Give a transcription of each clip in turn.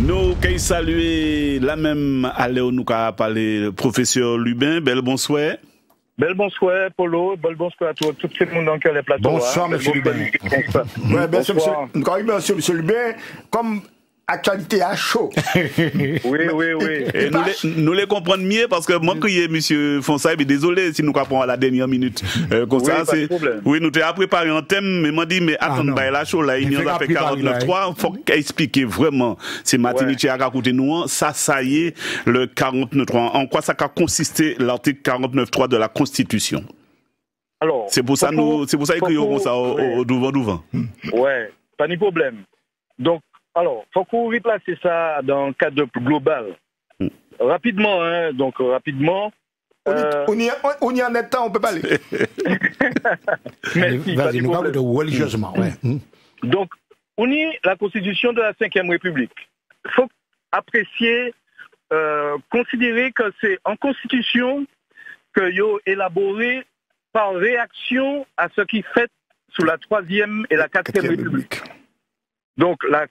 Nous qui saluer la même à Léo nous a parlé le professeur Lubin. Bel bonsoir. Bel bonsoir, Polo. Bel bonsoir à tout le monde dans les plateaux. Bonsoir, monsieur Lubin. Oui, bien sûr, monsieur Lubin. Comme actualité à chaud. Oui. Et nous les comprenons mieux parce que moi, crier monsieur Fonsaï, désolé si nous capons à la dernière minute. Comme oui, ça, c'est. Oui, nous t'avons préparé un thème, mais m'a dit, mais attends, la chaud, là, il y a fait 49.3. Faut expliquer vraiment. C'est Martinique à côté nous, ça y est, le 49.3. En quoi ça a consisté l'article 49.3 de la Constitution? Alors. C'est pour ça que ça au devant. Ouais, pas de problème. Donc, alors, faut qu'on replace ça dans un cadre global. Rapidement, hein, donc rapidement. On y en est temps, on peut pas aller. Merci. Vas-y, nous parlons de religieusement. Ouais. Donc, on y la Constitution de la Ve République. Il faut apprécier, considérer que c'est en Constitution que yo élaboré par réaction à ce qui fait sous la Troisième et la Quatrième République. Donc la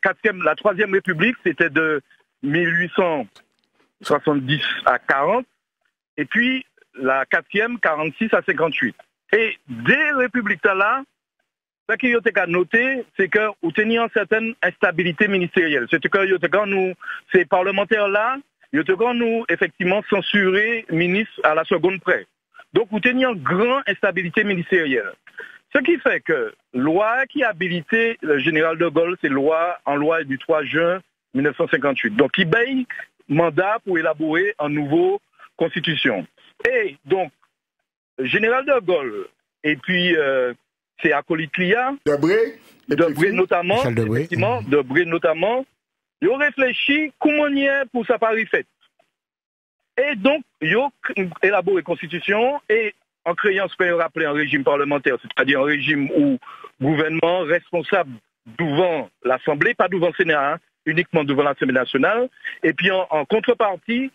Troisième République, c'était de 1870 à 40, et puis la Quatrième, 46 à 58. Et des républiques là, ce qu'il y a noté, c'est que nous tenions une certaine instabilité ministérielle. C'est que nous, ces parlementaires là, nous effectivement censuré ministre à la seconde près. Donc nous tenions une grande instabilité ministérielle. Ce qui fait que loi qui habilitait le général de Gaulle, c'est loi du 3 juin 1958. Donc, il paye mandat pour élaborer une nouvelle constitution. Et donc, le général de Gaulle, et puis c'est acolyte Lia, Debré notamment, effectivement, Debré notamment, ils ont réfléchi comment y est pour sa pari faite. Et donc, ils ont élaboré la constitution et en créant ce qu'on appelle un régime parlementaire, c'est-à-dire un régime où le gouvernement responsable devant l'Assemblée, pas devant le Sénat, hein, uniquement devant l'Assemblée nationale, et puis en contrepartie, le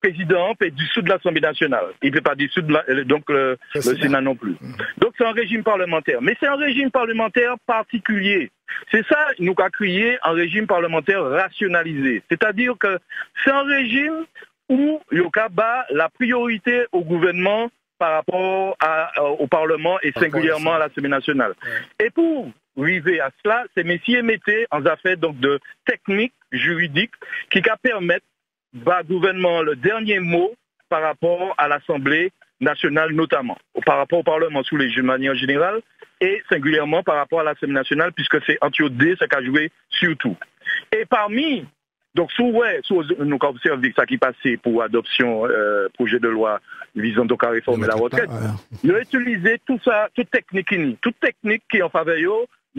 président peut dissoudre l'Assemblée nationale. Il ne peut pas dissoudre le Sénat non plus. Donc c'est un régime parlementaire. Mais c'est un régime parlementaire particulier. C'est ça, nous avons créé un régime parlementaire rationalisé. C'est-à-dire que c'est un régime où il y a la priorité au gouvernement par rapport au Parlement et singulièrement à l'Assemblée nationale. Et pour arriver à cela, ces messieurs mettaient en affaire donc de techniques juridiques qui permettent au gouvernement le dernier mot par rapport à l'Assemblée nationale notamment, par rapport au Parlement sous les de manière générale et singulièrement par rapport à l'Assemblée nationale puisque c'est anti-OD ce qu'a joué surtout. Et parmi donc, nous avons observé ça qui passait pour adoption projet de loi visant donc à réformer la retraite. Ils ont utilisé tout ça, toute technique qui est en faveur, ils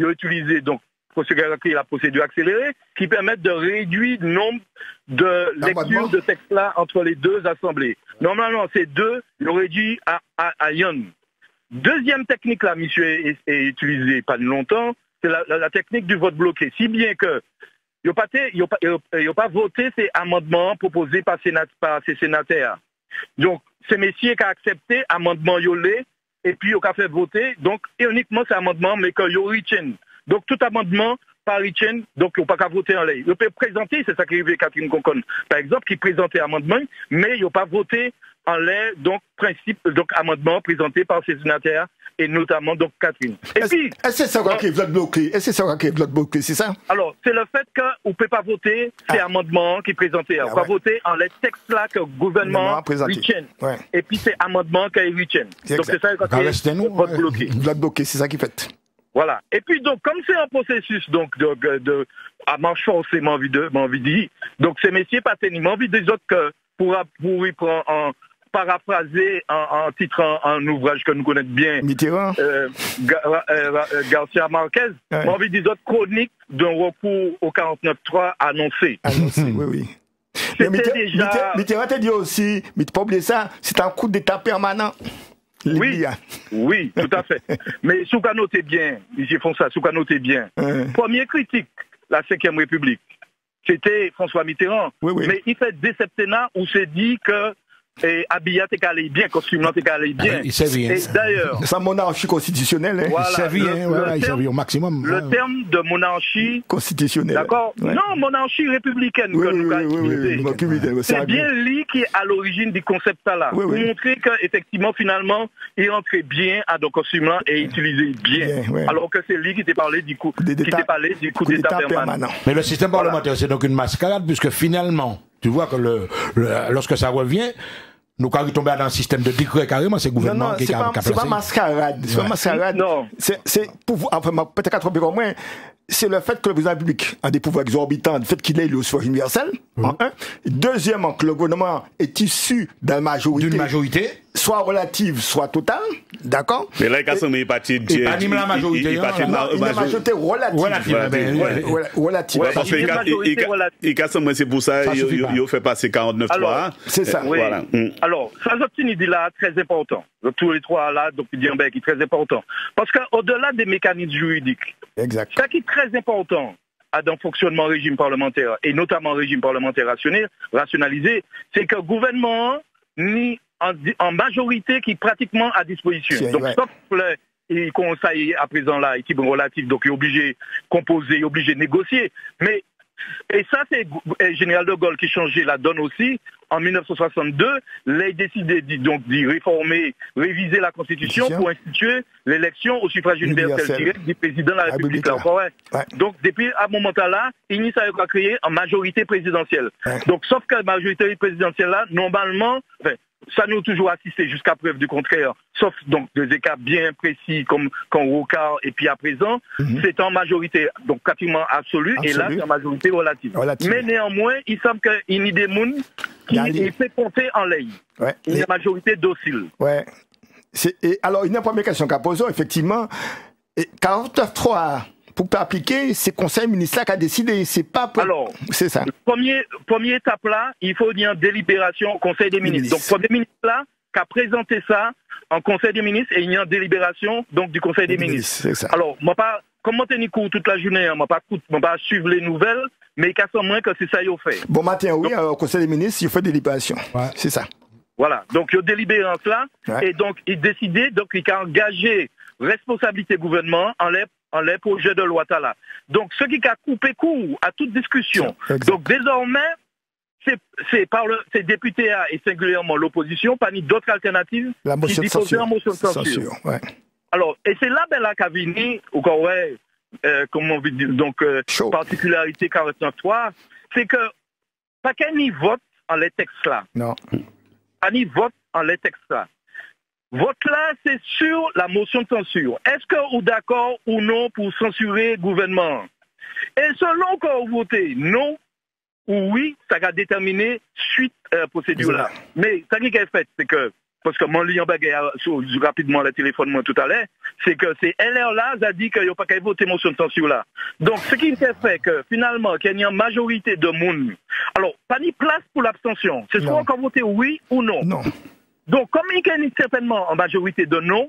ont utilisé donc la procédure accélérée qui permet de réduire le nombre de lectures de textes là entre les deux assemblées. Normalement, c'est deux, ils ont réduit à une. Deuxième technique là, monsieur, est utilisée pas longtemps, c'est la technique du vote bloqué. Si bien que ils n'ont pas voté ces amendements proposés par ces sénateurs. Donc, ces messieurs qui ont accepté l'amendement Yolé, et puis ils ont fait voter, donc uniquement ces amendements, mais qu'ils ont retiennent. Donc, tout amendement par retiennent, donc ils n'ont pas qu'à voter en l'air. Ils peuvent présenter, c'est ça qui arrive Catherine Concon, par exemple, qui présentait l'amendement, mais ils n'ont pas voté en l'air, donc amendement présenté par ces sénateurs, et notamment donc Catherine. Est-ce que c'est ça qui est bloqué? Est-ce que c'est ça qui est bloqué, c'est ça? Alors, c'est le fait qu'on ne peut pas voter ces amendements qui présentés. On va voter en les textes là que le gouvernement retienne. Et puis c'est amendements qu'il retienne. Donc c'est ça qui est vote bloqué. Vote bloqué, c'est ça qui fait. Voilà. Et puis donc, comme c'est un processus donc à marche forcément envie de dire, donc ces messieurs pas tellement envie des autres que pour y prendre en paraphraser en titre un ouvrage que nous connaissons bien, Garcia Marquez, j'ai envie de dire d'autres chroniques d'un recours au 49.3 annoncé. Oui. Mitterrand t'a dit aussi, mais tu pas oublier ça, c'est un coup d'état permanent. Oui, tout à fait. Mais sous qu'à noter bien, ils font ça, sous qu'à noter bien. Premier critique, la Ve République, c'était François Mitterrand. Mais il fait des septennats où c'est dit que et habillé t'es calé bien, costume t'es calé bien. Il sait bien. Et d'ailleurs, c'est monarchie constitutionnelle. Hein. Voilà, il sait bien, il sait bien au maximum. Le terme de monarchie constitutionnelle. D'accord. Ouais. Non, monarchie républicaine que nous avons utilisé. C'est bien lui qui est à l'origine du concept là. Pour montrer qu'effectivement, finalement, il rentrait bien à nos costumes là et utilisait bien. Alors que c'est lui qui t'a parlé du coup d'état permanent. Mais le système parlementaire, c'est donc une mascarade, puisque finalement, tu vois que lorsque ça revient, nous, quand on tombe dans un système de décret, carrément, c'est le gouvernement qui a placé. C'est pas mascarade. C'est pas mascarade. Non. C'est pouvoir, enfin, peut-être tromper comme moi, c'est le fait que le président public a des pouvoirs exorbitants, le fait qu'il ait le suffrage universel, en un. Deuxièmement, que le gouvernement est issu d'une majorité, soit relative, soit totale, d'accord? Mais là, il est parti de la majorité. Il a une majorité relative. Relative. Parce que c'est pour ça qu'il fait passer 49-3. C'est ça. Voilà. Alors, ça, c'est une idée là très importante. Tous les trois là, donc Diambek, qui est très important. Parce qu'au-delà des mécanismes juridiques, exact. Ce qui est très important dans le fonctionnement régime parlementaire, et notamment régime parlementaire rationalisé, c'est que le gouvernement ni en majorité qui est pratiquement à disposition. Donc, sauf le conseil à présent là, équipe relative, donc il est obligé de composer, il est obligé de négocier. Mais, et ça, c'est le général de Gaulle qui changeait la donne aussi. En 1962, il a décidé d'y réformer, réviser la Constitution pour instituer l'élection au suffrage universel direct du président de la République. Donc, depuis à ce moment-là, il a créé une majorité présidentielle. Donc, sauf que la majorité présidentielle là, normalement, ça nous a toujours assisté jusqu'à preuve du contraire, sauf donc des écarts bien précis comme quand Rocard et puis à présent, c'est en majorité, donc pratiquement absolue, et là c'est en majorité relative. Mais néanmoins, il semble qu'il y a des gens qui fait compter en l'air. Une majorité docile. Alors, une première question qu'a posée, effectivement, 49.3 pour appliquer, c'est le conseil ministériel qui a décidé, c'est pas pour... Alors, c'est ça. Première étape là, il faut dire délibération au conseil des ministres. Donc, le premier ministre là, qui a présenté ça en conseil des ministres, et il y a une délibération donc du conseil des ministres. C'est ça. Alors, moi pas, comme moi tenir cours toute la journée, moi pas suivre les nouvelles, mais qu'à ce moment que c'est ça qu'il a fait. Bon matin, oui, donc, au conseil des ministres, il fait délibération. C'est ça. Voilà. Donc, il a délibéré en cela, et donc, il décidé, donc, il a engagé responsabilité gouvernement en les projets de loi là. Donc, ce qui a coupé court à toute discussion. Donc, désormais, c'est par ces députés et singulièrement l'opposition, parmi d'autres alternatives, qui disposent en motion de censure. Alors, et c'est là, qu'a venu, comme on dit, donc, particularité 49.3, c'est que, pas qu'un y vote en les textes là. Non. Pas ni vote en les textes là. Vote là, c'est sur la motion de censure. Est-ce que vous êtes d'accord ou non pour censurer le gouvernement? Et selon que vous votez non ou oui, ça va déterminer suite à la procédure là. Mais ça qui est fait, c'est que, parce que mon lien rapidement le téléphone tout à l'heure, c'est que c'est LR là, ça dit qu'il n'y a pas qu'à voter motion de censure là. Donc, ce qui fait que finalement, qu'il y a une majorité de monde, alors, pas ni place pour l'abstention. C'est soit qu'on vote oui ou non. Non. Donc, comme il y a certainement en majorité de non,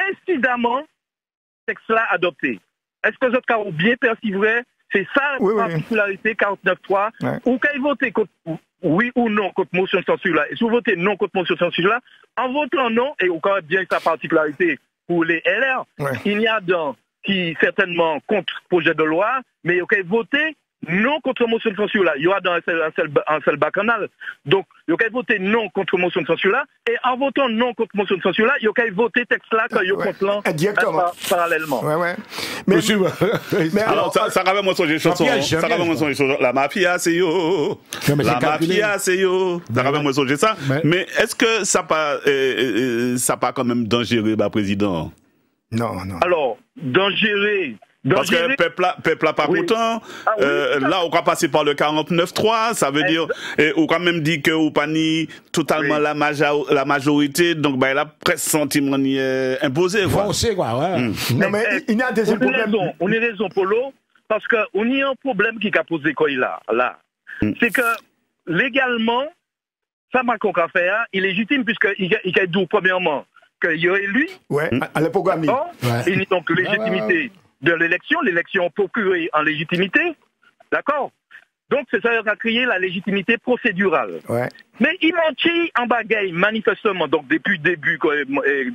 incidemment, le texte là adopté. Est-ce que vous êtes bien percevrez? C'est ça la particularité 49.3. Ou quand ils votent oui ou non contre motion de censure là, et si vous votez non contre motion de censure là, en votant non, et encore bien sa particularité pour les LR, il y a dans qui certainement contre projet de loi, mais quand ils votent non contre motion de censure là, il y aura dans un seul bacchanal. Donc, il y a qu'à voter non contre motion de censure là, et en votant non contre motion de censure là, il y a qu'à voter texte là quand il y a contre parallèlement. Mais alors, ça ramène moi sur les chansons. Ça ramène moi sur la mafia, c'est yo. La mafia, c'est yo. Ça ramène moi sur ça. Mais est-ce que ça pas quand même dangereux, président? Non. Alors, dangereux. Parce que peuple pas content. Là, on va passer par le 49.3. Ça veut dire, on quand même dit que on pas ni totalement la majorité. Donc, il a presque sentiment imposé. Forcé, quoi. Non, mais il y a des problèmes. On a raison, Polo, parce qu'on y a un problème qui a posé quoi là. C'est que, légalement, ça m'a qu'on a fait, il est légitime puisqu'il a dit, premièrement, qu'il y aurait lui. À l'époque, il y a donc légitimité de l'élection procurée en légitimité, d'accord? Donc, c'est ça qui a créé la légitimité procédurale. Ouais. Mais il manquait en bagaille, manifestement, donc depuis le début,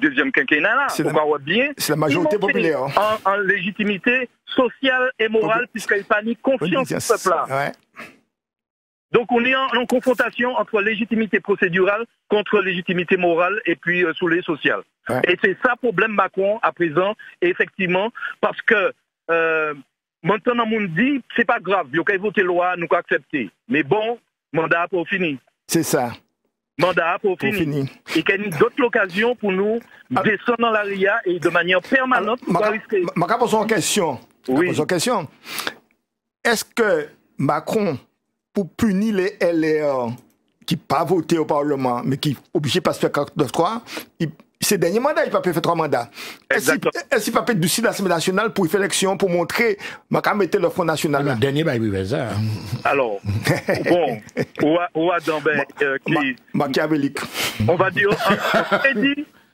deuxième quinquennat, là, on va voir bien. C'est la majorité populaire. En légitimité sociale et morale, puisqu'il n'y a pas ni confiance du peuple-là. Ouais. Donc, on est en confrontation entre légitimité procédurale contre légitimité morale et puis sous les sociales. Ouais. Et c'est ça le problème Macron à présent, effectivement, parce que maintenant, on dit, c'est pas grave, il faut voter loi, nous accepter. Mais bon, mandat pour finir. C'est ça. Mandat pour finir. Et qu'il y a d'autres occasions pour nous descendre dans la RIA et de manière permanente. Je pose une question. Oui. Est-ce que Macron, pour punir les LR qui n'ont pas voté au Parlement, mais qui sont obligés de passer par 49.3, ces derniers mandats, il n'a pas fait 3 mandats. Est-ce qu'il n'a pas fait du site de l'Assemblée nationale pour une élection, pour montrer qu'il mettre le Front National? Le dernier, il fait ça. Alors, bon, on va dans machiavélique. On va dire,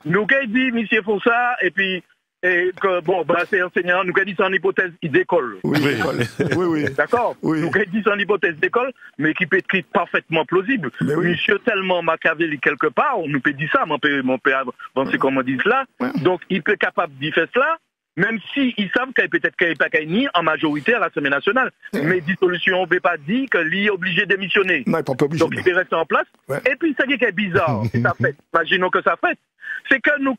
nous avons dit, monsieur Fonsa, et puis, que bon, c'est enseignant, nous avons dit son hypothèse, il décolle. Oui, il décolle. Oui. D'accord? Oui. Nous avons dit son hypothèse décolle, mais qui peut être parfaitement plausible. Oui. Monsieur tellement machiavélique quelque part, on nous peut dire ça, mon père avancer comment on dit cela. Ouais. Donc, il peut être capable d'y faire cela, même s'ils savent qu'il peut-être qu'il n'est pas ni en majorité à l'Assemblée nationale. Mais dissolution, on ne veut pas dire qu'il est obligé de démissionner. Non, il n'est pas obligé. Donc, il peut rester en place. Ouais. Et puis, ce qui est bizarre, ça fait, imaginons que ça fait, c'est que nous,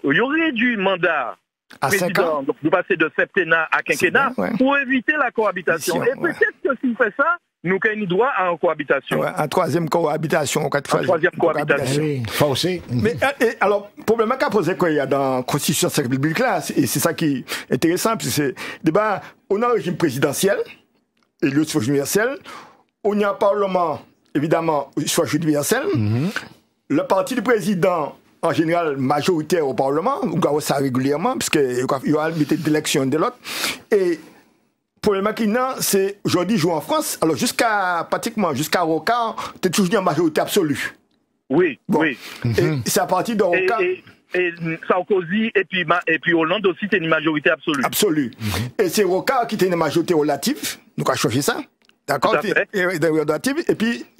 il y aurait du mandat à président, donc nous passer de septennat à quinquennat pour éviter la cohabitation. Et peut-être que s'il fait ça, nous avons droit à une cohabitation. Ouais, un troisième cohabitation. Troisième cohabitation. Faussé. Mais alors, le problème qu'a posé qu'il y a dans la Constitution de cette République-là, et c'est ça qui est intéressant, puis c'est débat, on a un régime présidentiel, et le suffrage universel, on a un Parlement, évidemment, suffrage universel, le parti du président, en général, majoritaire au Parlement, on voit ça régulièrement, parce qu'il y a une d'élection de l'autre, et le problème qu'il y a, c'est, aujourd'hui, joue en France, alors pratiquement jusqu'à Rocard, tu es toujours en majorité absolue. Oui, bon. oui. Et c'est à partir de Rocard. Et Sarkozy et puis Hollande aussi, c'est une majorité absolue. Absolue. Et c'est Rocard qui était une majorité relative, nous avons changé ça. D'accord? Et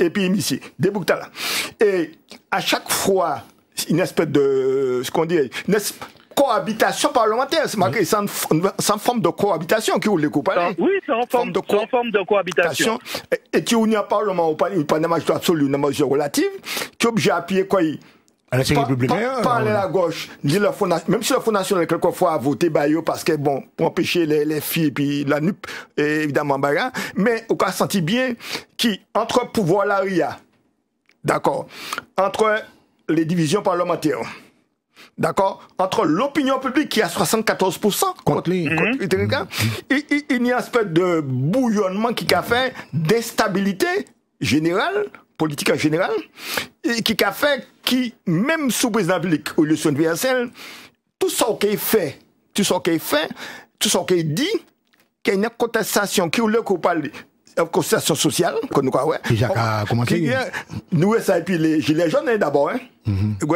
puis ici, des Bouktala. Et à chaque fois, une espèce de, ce qu'on dit, une cohabitation parlementaire, c'est marqué sans forme de cohabitation qui voulait couper. Oui, c'est en forme de cohabitation. Et qui unit un parlement ou pas une majorité absolue, une majorité relative, qui est obligé d'appuyer quoi? Pas à la gauche, ni le Front National, même si le Front National quelquefois a voté parce que bon, pour empêcher les filles et puis la NUP, évidemment, mais on a senti bien qu'entre pouvoir la RIA, d'accord, entre les divisions parlementaires, d'accord, entre l'opinion publique qui a 74% contre les il y a un espèce de bouillonnement qui a fait d'instabilité générale, politique en général, et qui a fait même sous président public ou l'élection universelle, tout ce qui est fait, tout ce qui est dit, qu'il y a une contestation qui voulait qu'on parle de contestation sociale, que nous avons. Nous, ça, et puis les gilets jaunes d'abord,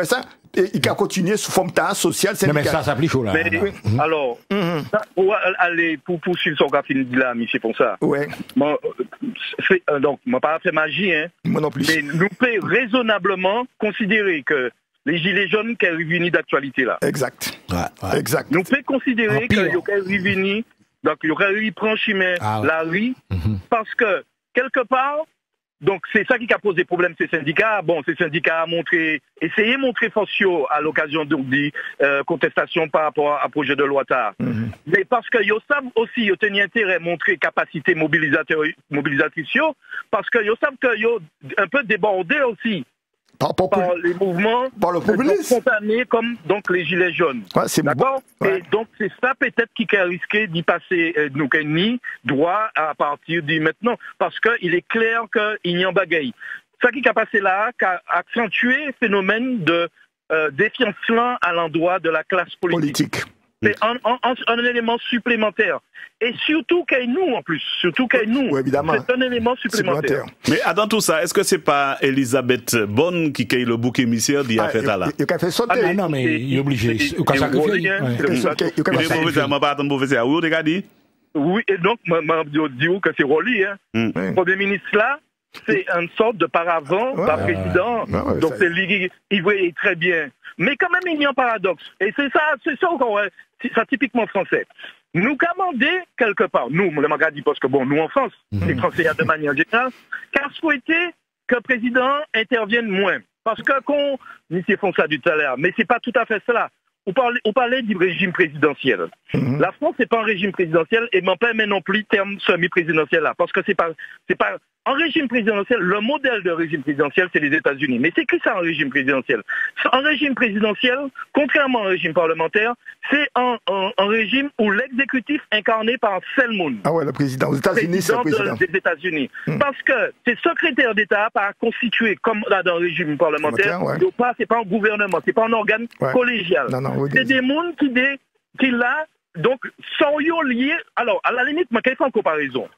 ça, et il a continué sous forme social. Mais ça s'applique chaud là. Alors, pour poursuivre son graphique là, M. Ponsa. Ouais. Donc, je ne pas fait magie, hein. Moi non plus. Mais nous pouvons raisonnablement considérer que les gilets jaunes qui sont revenus d'actualité là. Exact. Ouais. Exact. Nous pouvons considérer qu'ils sont revenus, donc ils auraient eu franchiment la rue, parce que quelque part, donc c'est ça qui a posé problème ces syndicats. Bon, ces syndicats ont essayé de montrer force à l'occasion de contestation par rapport à projet de loi TAR. Mais parce que ils savent aussi, ils ont intérêt à montrer capacité mobilisatrice, parce que ils savent qu'ils ont un peu débordé aussi par les mouvements spontanés comme donc les gilets jaunes. D'accord. Et donc c'est ça peut-être qui a risqué d'y passer nous ni droit à partir de maintenant, parce que il est clair qu'il y a un bagaille. Ça qui a passé là, qui a accentué le phénomène de défiance à l'endroit de la classe politique. C'est un élément supplémentaire. Et surtout nous, en plus. Évidemment. C'est un élément supplémentaire. Mais dans tout ça, est-ce que c'est pas Elisabeth Bonne qui a le bouc émissaire d'y a fait là? Il a fait sauter. Non, mais il est obligé. Il a sacrifié. Oui, et donc, je dis que c'est Roli, hein. Le Premier ministre là, c'est une sorte de paravent, pas président. Donc, c'est lui, il voit très bien. Mais quand même, il y a un paradoxe. Et c'est ça encore, c'est ça typiquement français. Nous commander quelque part, nous, le m'a dit parce que bon, nous en France, les Français de manière générale, car souhaiter que le président intervienne moins. Parce que quand nous font ça du tout à l'heure, mais c'est pas tout à fait cela. On parlait du régime présidentiel. La France n'est pas un régime présidentiel et m'en permet non plus terme semi-présidentiel là. Parce que c'est pas un régime présidentiel, le modèle de régime présidentiel, c'est les États-Unis. Mais c'est qui ça un régime présidentiel? Un régime présidentiel, contrairement au régime parlementaire, c'est un régime où l'exécutif incarné par un seul monde. Ah ouais, le président. Aux États-Unis, c'est le président des États-Unis. Parce que c'est secrétaire d'État pas constitué comme là dans le régime parlementaire. C'est pas un gouvernement, c'est pas un organe collégial. C'est des mondes qui là, donc, sont liés. Alors, à la limite, je vais faire une comparaison.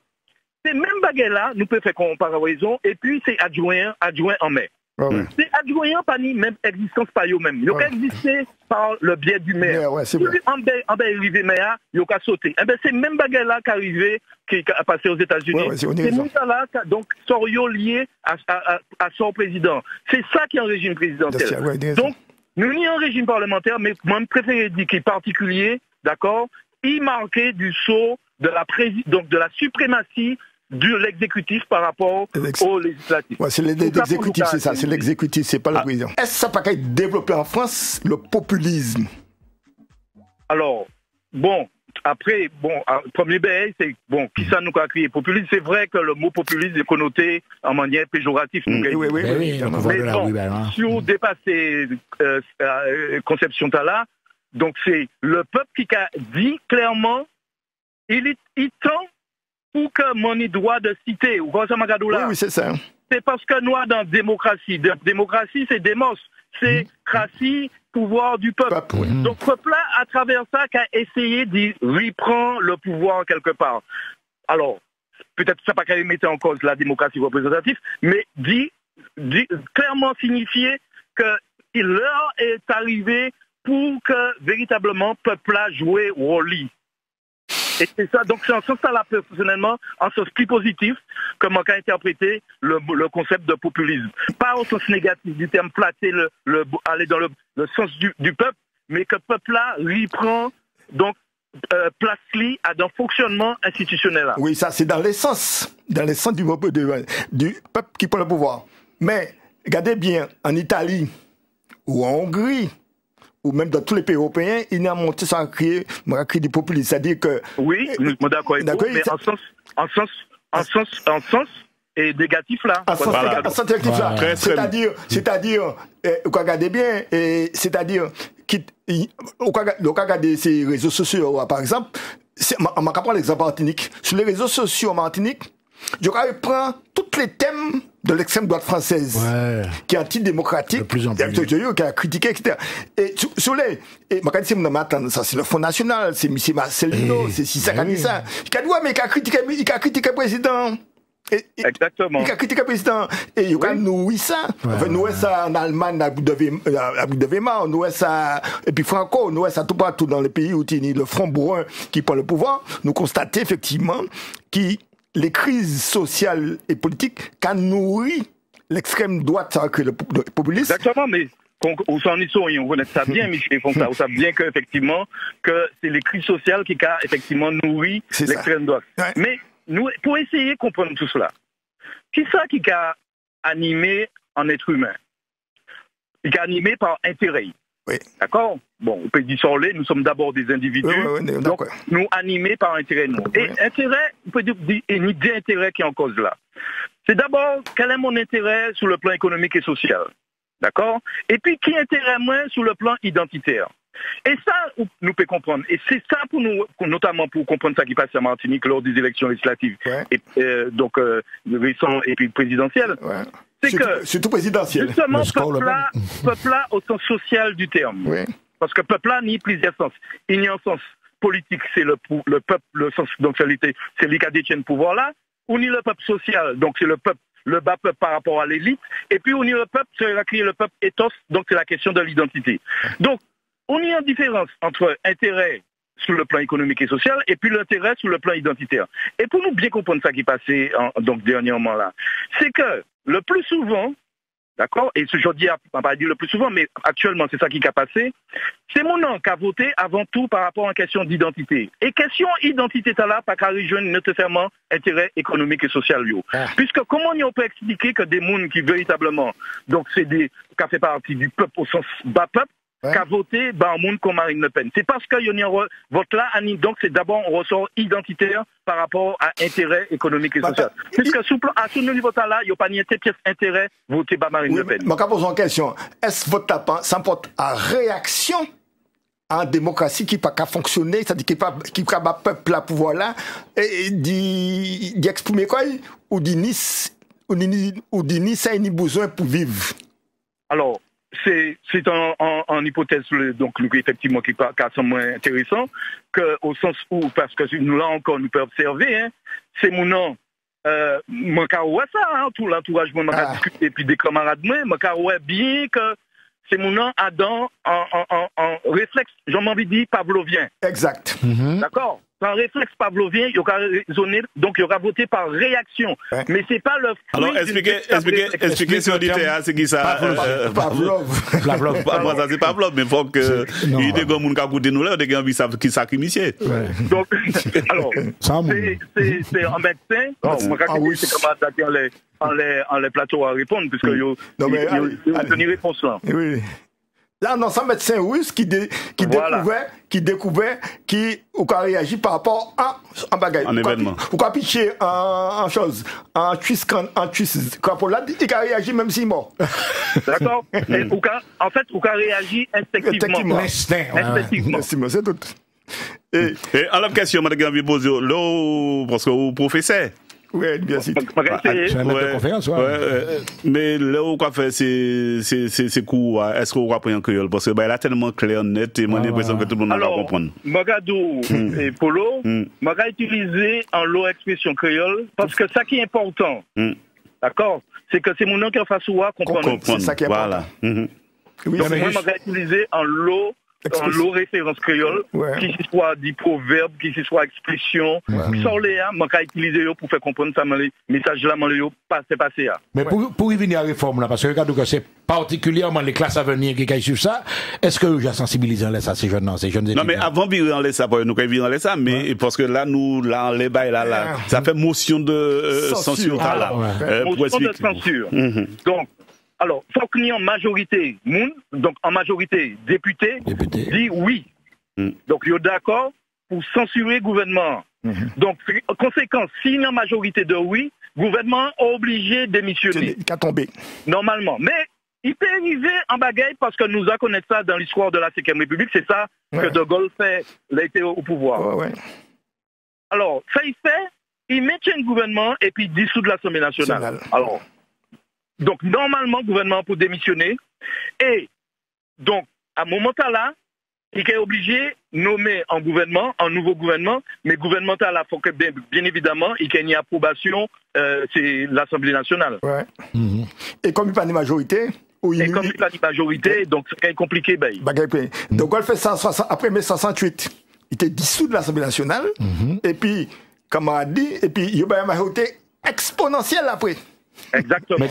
Ces mêmes bagages là, nous pouvons faire comparaison, et puis c'est adjoint en mai. C'est adjoint pas ni même existence par eux-mêmes. Ils ont existé par le biais du maire. Si en bas arrivé maire, ils ont qu'à sauter. Eh bien, c'est même bagages là qui arrivé, qui a passé aux États-Unis. C'est même ça là, donc, sont liés à son président. C'est ça qui est un régime présidentiel. Donc, nous n'y a un régime parlementaire, mais moi, je préfère dire qu'il est particulier, d'accord, il marquait du saut de la suprématie de l'exécutif par rapport au législatif. C'est l'exécutif, c'est ça, c'est l'exécutif, c'est pas le président. Est-ce que ça peut être développé en France, le populisme? Alors, bon, après, premier bail, c'est, qui ça nous a crié populisme? C'est vrai que le mot populisme est connoté en manière péjorative. Oui. Mais bon, si on dépasse ces conceptions là, donc c'est le peuple qui a dit clairement, il tend pour que mon droit de citer, ou oui, c'est ça. C'est parce que nous, dans démocratie, démocratie, c'est démos, c'est cratie, pouvoir du peuple. Donc, le peuple, à travers ça, a essayé de reprendre le pouvoir quelque part. Alors, peut-être ça n'a pas mettre en cause la démocratie représentative, mais clairement signifier que l'heure est arrivée pour que véritablement le peuple a joué au rôle. Et c'est ça, donc c'est en sens là, personnellement, en sens plus positif, comment qu'a interprété le concept de populisme. Pas au sens négatif du terme flatter, aller dans le sens du peuple, mais que le peuple-là reprend, donc, place-li à un fonctionnement institutionnel. Là. Oui, ça c'est dans l'essence du peuple qui prend le pouvoir. Mais, regardez bien, en Italie ou en Hongrie, ou même dans tous les pays européens, il y a monté sans créer du populisme. C'est-à-dire que... Oui, je suis d'accord avec vous, mais en sens et négatif là. En sens négatif là. C'est-à-dire, regardez bien, c'est-à-dire, regardez ces réseaux sociaux, par exemple, on va prendre l'exemple Martinique. Sur les réseaux sociaux en Martinique, je prends tous les thèmes de l'extrême droite française, qui est antidémocratique, qui a critiqué, etc. Et sur les, ça c'est le Front National, c'est M. Marcelino, c'est Sissa Kanissa. Il a critiqué le président. Exactement. Il a critiqué le président. Et il a nourri ça. Enfin, nous ça en Allemagne, à bout de Weimar, nous ça, et puis Franco, nous ça tout partout dans les pays où il y a le Front Bourrin qui prend le pouvoir. Nous constatons effectivement les crises sociales et politiques qui nourri l'extrême droite, ça que le populisme. Exactement, mais on connaît ça bien, Michel Fonsa, on sait bien qu'effectivement, que c'est les crises sociales qui ont effectivement nourri l'extrême droite. Ouais. Mais nous, pour essayer de comprendre tout cela, qui ça qui a animé un être humain? Il est animé par intérêt. Oui. D'accord? Bon, on peut dire sur nous sommes d'abord des individus, donc nous animés par intérêt. Et intérêt, on peut dire, une idée d'intérêt qui est en cause là. C'est d'abord, quel est mon intérêt sur le plan économique et social? D'accord? Et puis, qui intérêt moins sur le plan identitaire? Et ça, nous pouvons comprendre. Et c'est ça pour nous, notamment pour comprendre ça qui passe à Martinique lors des élections législatives, et donc récentes et puis présidentielles. Ouais. C'est tout présidentiel. Justement, peuple-là au sens social du terme. Oui. Parce que peuple-là nie plusieurs sens. Il y a un sens politique, c'est le peuple, le sens d'entialité, c'est lui qui détient le pouvoir là. On y le peuple social, donc c'est le peuple, le bas peuple par rapport à l'élite. Et puis on y le peuple, c'est le peuple ethos, donc c'est la question de l'identité. Donc, on y a une différence entre intérêt sur le plan économique et social, et puis l'intérêt sur le plan identitaire. Et pour nous bien comprendre ça qui passait donc dernièrement là, c'est que le plus souvent, d'accord, et ce que je dis, on va pas dire le plus souvent, mais actuellement c'est ça qui a passé, c'est mon nom qui a voté avant tout par rapport à une question d'identité. Et question identité là, pas qu'à rejoindre nécessairement intérêt économique et social. Puisque comment on peut expliquer que des gens qui véritablement, donc c'est des, qui fait partie du peuple au sens bas peuple, qu'a voté un monde comme Marine Le Pen. C'est parce qu'il y a un vote là, donc c'est d'abord un ressort identitaire par rapport à intérêt économique et social. Puisque à ce niveau là, il n'y a pas ni pièce intérêt voter par Marine Le Pen. Je vais poser une question. Est-ce que votre ça porte à réaction en démocratie qui n'a pas fonctionner, c'est-à-dire qui n'a pas peuple à pouvoir là, et d'exprimer quoi, ou ni ça ni besoin pour vivre? Alors, c'est en hypothèse donc effectivement qui est moins intéressant que au sens où parce que nous là encore nous peut observer c'est mon nom moi caroué ça tout l'entourage moi m'a discuté et puis des camarades moi caroué bien que c'est mon nom Adam en réflexe j'ai envie de dire pavlovien exact d'accord. Par réflexe pavlovien, il y aura raisonné, donc il y aura voté par réaction. Ouais. Mais c'est pas le fruit. Alors, expliquez sur l'idée, c'est qui ça? Pavlov. Moi, ça, c'est Pavlov, mais il faut que, il y ait des gens qui ont écouté nous là, des gens qui s'acquiment. Donc, alors, c'est un médecin. C'est comme attaquer en les plateaux à répondre, puisque il y a une réponse là. Oui. Là, on a un médecin russe qui découvert, qui a réagi par rapport à un bagage. Un événement. Ou qu'a pitché en chose, en twist, il a réagi même s'il est mort. D'accord. En fait, il a réagi instinctivement. Instinctivement, c'est tout. Et alors, question, madame Gabi-Bozio, là, parce que vous professeur. Oui, bien sûr. C'est un maître de conférence, mais là où on fait c'est cours, est-ce qu'on va prendre en créole? Parce que il a tellement clair, net, et moi j'ai l'impression que tout le monde va comprendre. Magadou et Polo, m'a utilisé en lot expression créole, parce que ça qui est important, d'accord, c'est que c'est mon nom qui en face ou à comprendre. C'est ça qui est important. Voilà. Donc moi m'a utilisé en lot référence créole, qui soit des proverbes, qui soit expression, qui sont là, man ka utiliser pour faire comprendre ça, le message là, c'est passé là. Mais pour y venir à la réforme là, parce que regarde que c'est particulièrement les classes à venir qui caillent sur ça, est-ce que j'ai sensibilisé en ça, ces jeunes étudiants? Non, mais avant de virer en ça, nous quand virer en ça, mais parce que là, nous, là, les bails là, ça fait motion de censure là. Motion de censure. Donc, alors, faut qu'il y ait en majorité, donc en majorité, députés, dit oui. Donc, ils sont d'accord pour censurer le gouvernement. Donc, en conséquence, s'il y a une majorité de oui, le gouvernement est obligé de démissionner. Qu'à tomber. Normalement. Mais, il peut arriver en bagaille parce que nous connaissons ça dans l'histoire de la 5e République. C'est ça que De Gaulle fait, il a été au pouvoir. Alors, ça il fait, il maintient le gouvernement et puis il dissout l'Assemblée nationale. Alors, donc, normalement, le gouvernement peut démissionner. Et, donc, à ce moment-là, il est obligé de nommer un nouveau gouvernement, mais le gouvernement là, faut que, bien évidemment, il y ait une approbation, c'est l'Assemblée nationale. Et comme il n'y a pas de majorité, comme il n'y a pas de majorité, donc c'est compliqué. Donc, on fait ça après mai 68. Il était dissous de l'Assemblée nationale, et puis, comme on a dit, et puis, il y a une majorité exponentielle après. Exactement.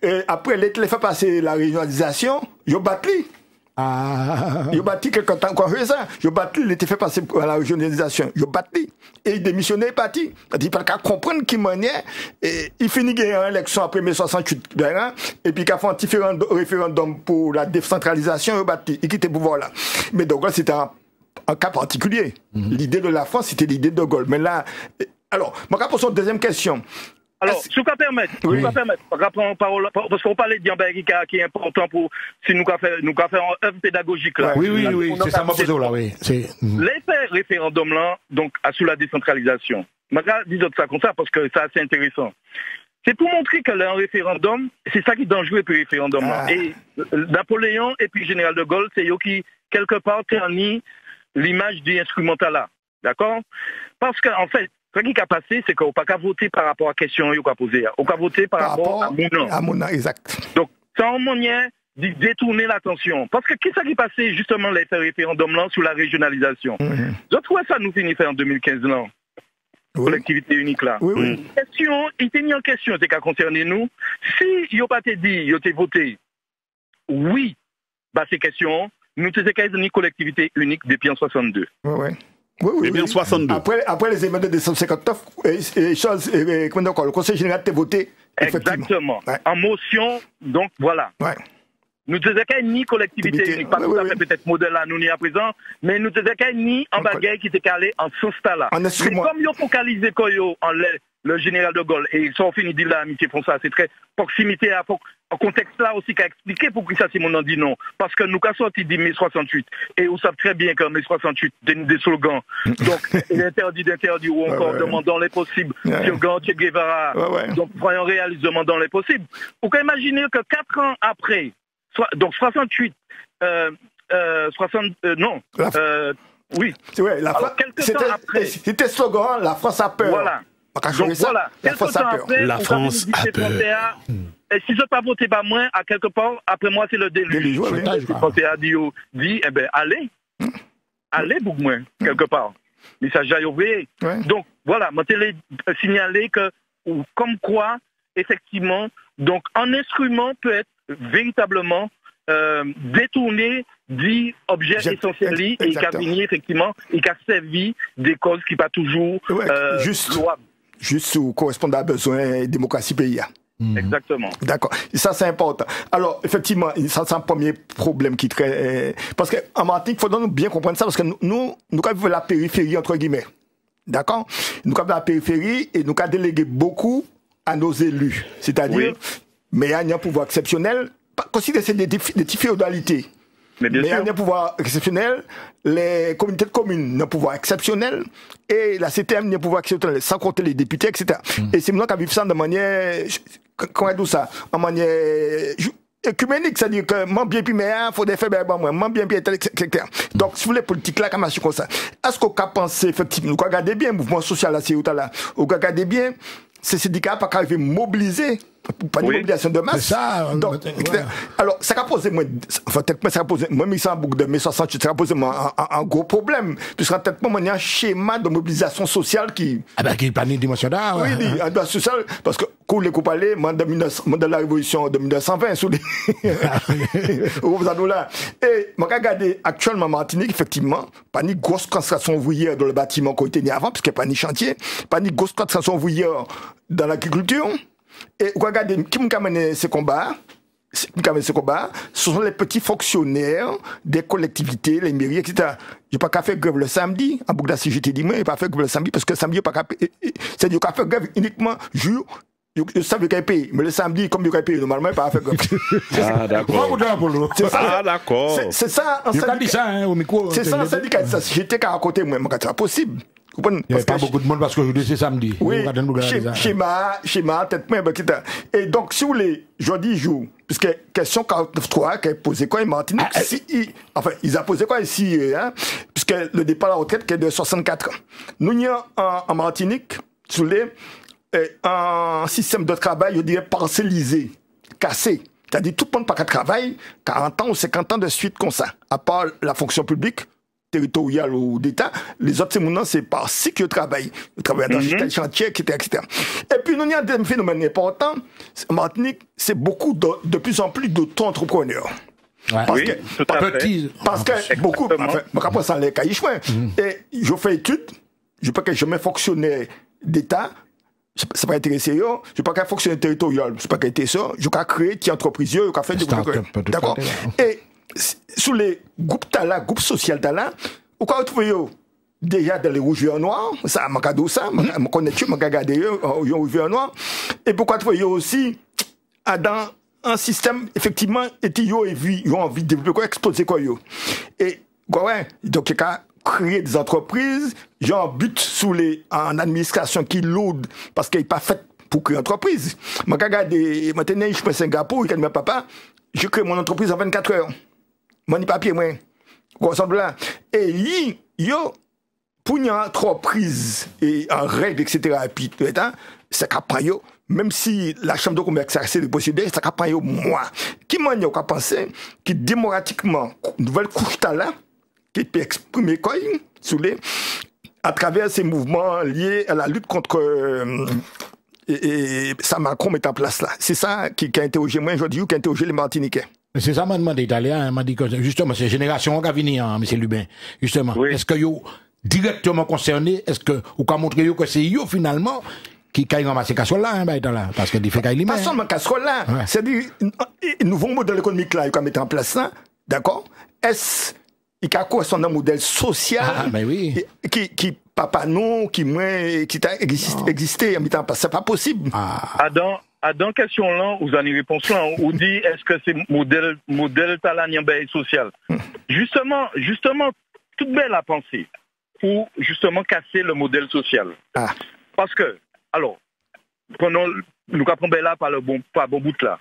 Et après, les fait passer la régionalisation, ils ont battu. Ils ont battu quelqu'un encore ça. Ils ont battu, il était fait passer à la régionalisation. Ils ont battu. Et ils démissionnaient parti. Il fallait comprendre qui manière. Et il finit gagner une élection après mai 68. Et puis, il a fait un petit référendum pour la décentralisation. Ils ont battu. Ils quittent le pouvoir là. Mais De Gaulle, c'était un cas particulier. L'idée de la France, c'était l'idée de De Gaulle. Mais là, alors, je vais poser une deuxième question. Alors, si vous pouvez permettre, parce qu'on parlait d'Yambéry qui est important pour, si nous avons fait une œuvre pédagogique là. Oui, c'est ça, là, oui. L'effet référendum là, donc, sous la décentralisation. Je vais dire ça comme ça parce que c'est assez intéressant. C'est pour montrer que le référendum, c'est ça qui est dangereux pour le référendum là. Et Napoléon et puis Général de Gaulle, c'est eux qui, quelque part, ternit l'image du instrumental là. D'accord? Parce qu'en fait, ce qui a passé, c'est qu'on n'a pas qu'à voter par rapport à la question qu'on a posée. On a voté par rapport à mon nom. À mon nom, exact. Donc, sans moyen de détourner l'attention. Parce que qu'est-ce qui passait justement les référendums là sur la régionalisation? Je trouve ça nous finit faire en 2015 là. Collectivité unique là. Question, il était mis en question, c'est qu'à concerner nous. Si il pas dit, il a voté, oui, bah ces questions, nous t'es une collectivité unique depuis en 62. Oui, bien 62. Après les événements de 1959, le Conseil général a voté. Exactement. En motion, donc voilà. Nous disons qu'il n'y a ni collectivité unique, pas tout à fait peut-être modèle là, nous n'y à présent, mais nous disons qu'il n'y a ni en bagaille qui était calé en ce stade-là. Mais comme ils ont focalisé en le général de Gaulle, et ils sont finis de dire là, amitié François, c'est très proximité à en contexte là aussi qu'a expliqué pourquoi ça c'est mon nom dit non. Parce que nous avons sorti de mai 68, et vous savez très bien qu'en mai 68, des slogans. Donc, l'interdit d'interdit ou encore demandant les possibles, slogan Che Guevara. Donc, voyons réaliser demandant les possibles. Vous pouvez imaginer que 4 ans après, donc 68, oui. Quelques temps après. C'était slogan, la France a peur. Voilà. Donc voilà, quelques temps après, la France a peur. Et si je n'ai pas voté par moi, à quelque part, après moi, c'est le déluge. Dit, eh bien, allez, pour moi, quelque part. Mais ça, j'ai oublié. Donc, voilà, moi, je signaler que, comme quoi, effectivement, donc, un instrument peut être véritablement détourné d'objets essentiels et qui a fini, effectivement, et qui a servi des causes qui ne sont pas toujours louables. Juste sous correspondant à besoin de démocratie pays. Exactement. D'accord. Ça, c'est important. Alors, effectivement, ça, c'est un premier problème qui traite. Parce qu'en Martinique, il faut bien comprendre ça, parce que nous avons la périphérie, entre guillemets. D'accord? Nous avons la périphérie et nous avons délégué beaucoup à nos élus. C'est-à-dire, mais il y a un pouvoir exceptionnel. Considérez que c'est des féodalités. Mais il y a un pouvoir exceptionnel, les communautés de communes ont un pouvoir exceptionnel, et la CTM a un pouvoir exceptionnel, sans compter les députés, etc. Et c'est maintenant qu'on vit ça de manière, comment dit ça, en manière écuménique, c'est-à-dire que moi bien puis mais faut des faire moi bien puis etc. Donc si vous voulez politique là comme ça, est-ce qu'on a pensé effectivement, vous regardez bien le mouvement social là, c'est là, vous regardez bien ces syndicats pas qu'arriver mobiliser. Pas de mobilisation de masse. Ça, donc, alors, ça a posé, moi, mis ça en boucle de mai 68, ça a posé un gros problème. Puisqu'en tête, moi, il y a un schéma de mobilisation sociale qui. Ah ben, qui n'est pas une dimension d'art. Oui, un droit social, parce que, quand les coups parlent, de la révolution de 1920, sous les. là. Et, moi, regardez, actuellement, en Martinique, effectivement, pas ni grosse concentration ouvrière dans le bâtiment qu'on était avant, puisqu'il n'y a pas ni chantier, pas ni grosse concentration ouvrière dans l'agriculture. Et regardez, qui m'a mené ce combat? Ce sont les petits fonctionnaires des collectivités, les mairies, etc. Je n'ai pas qu'à faire grève le samedi. En boucle d'assis, j'étais dit, moi, je n'ai pas fait grève le samedi parce que le samedi, je n'ai pas qu'à faire grève uniquement jour. Je savais qu'il y a payé, mais le samedi, comme il y a payé, normalement, il n'y a pas faire grève. Ah, d'accord. Ah, d'accord. C'est ça, en syndicat. C'est ça, en syndicat. J'étais qu'à côté, moi, c'est pas possible. Il n'y avait pas beaucoup de monde parce que aujourd'hui c'est samedi. Oui, schéma, tête-main, etc. Et donc, si vous voulez, jeudi jour, puisque question 43 qui a posé quoi en Martinique, ils ont posé quoi ici, puisque le départ à la retraite qui est de 64 ans. Nous, en Martinique, si vous voulez, un système de travail, je dirais, parcellisé, cassé. C'est-à-dire, tout le monde n'a pas de travail, 40 ans ou 50 ans de suite comme ça, à part la fonction publique, territorial ou d'État, les autres, c'est par cycle de travail. Ils travaillent dans tel chantier, etc. Et puis, nous, il y a un phénomène important. En Martinique, c'est beaucoup de plus en plus d'auto-entrepreneurs. Parce que beaucoup, après ça, les cahiers chemins. Et je fais études, je peux que je me fonctionnaire d'État, c'est pas intéressé, je ne pas qu'un fonctionnaire territorial, c'est pas qu'un été ça, je peux créer une entreprise, je peux faire des groupes. D'accord. Et sous les groupes talents, groupes sociaux talents, vous pouvez retrouver déjà dans les rouges et noirs, ça, je cadeau ça, je connais tout, je regarde les rouges et noirs, et pourquoi trouver aussi dans un système, effectivement, et ils ont envie de développer quoi, exploser quoi, et, donc, il y a créer des entreprises, j'ai un but en administration qui lourde, parce qu'il n'est pas fait pour créer une entreprise. Je regarde, maintenant, je suis à Singapour, je dis, papa, je crée mon entreprise en 24 heures. Mon papier, moi. Là. Et pour une entreprise, et en règle, etc., et puis, c'est qu'après, même si la chambre de commerce a assez de possibilités, ça prend au mois. Qui m'a dit qu'on pensé que démocratiquement, une nouvelle couche là, qui peut exprimer quoi, à travers ces mouvements liés à la lutte contre et ça Macron met en place là. C'est ça qui a interrogé moi aujourd'hui ou qui a interrogé les Martiniquais. C'est ça m'a demandé Italien, m'a dit que justement c'est génération qui va venir, hein, M. Lubin. Justement, oui. Est-ce que yo directement concerné, est-ce que ou qu'a montré yo que c'est yo finalement qui a ramassé casserole là, là, parce que des fait qu'il pas seulement casserole là, ouais. C'est-à-dire un nouveau modèle économique là qu'on met en place là, d'accord? Est-ce il correspond à un modèle social oui. qui papa non, qui t'a existé en mettant en place, c'est pas possible. Dans question là, vous avez une réponse là, on dit est-ce que c'est modèle talent social. Justement, toute belle à penser pour justement casser le modèle social. Parce que, alors, nous apprenons là par bon bout là.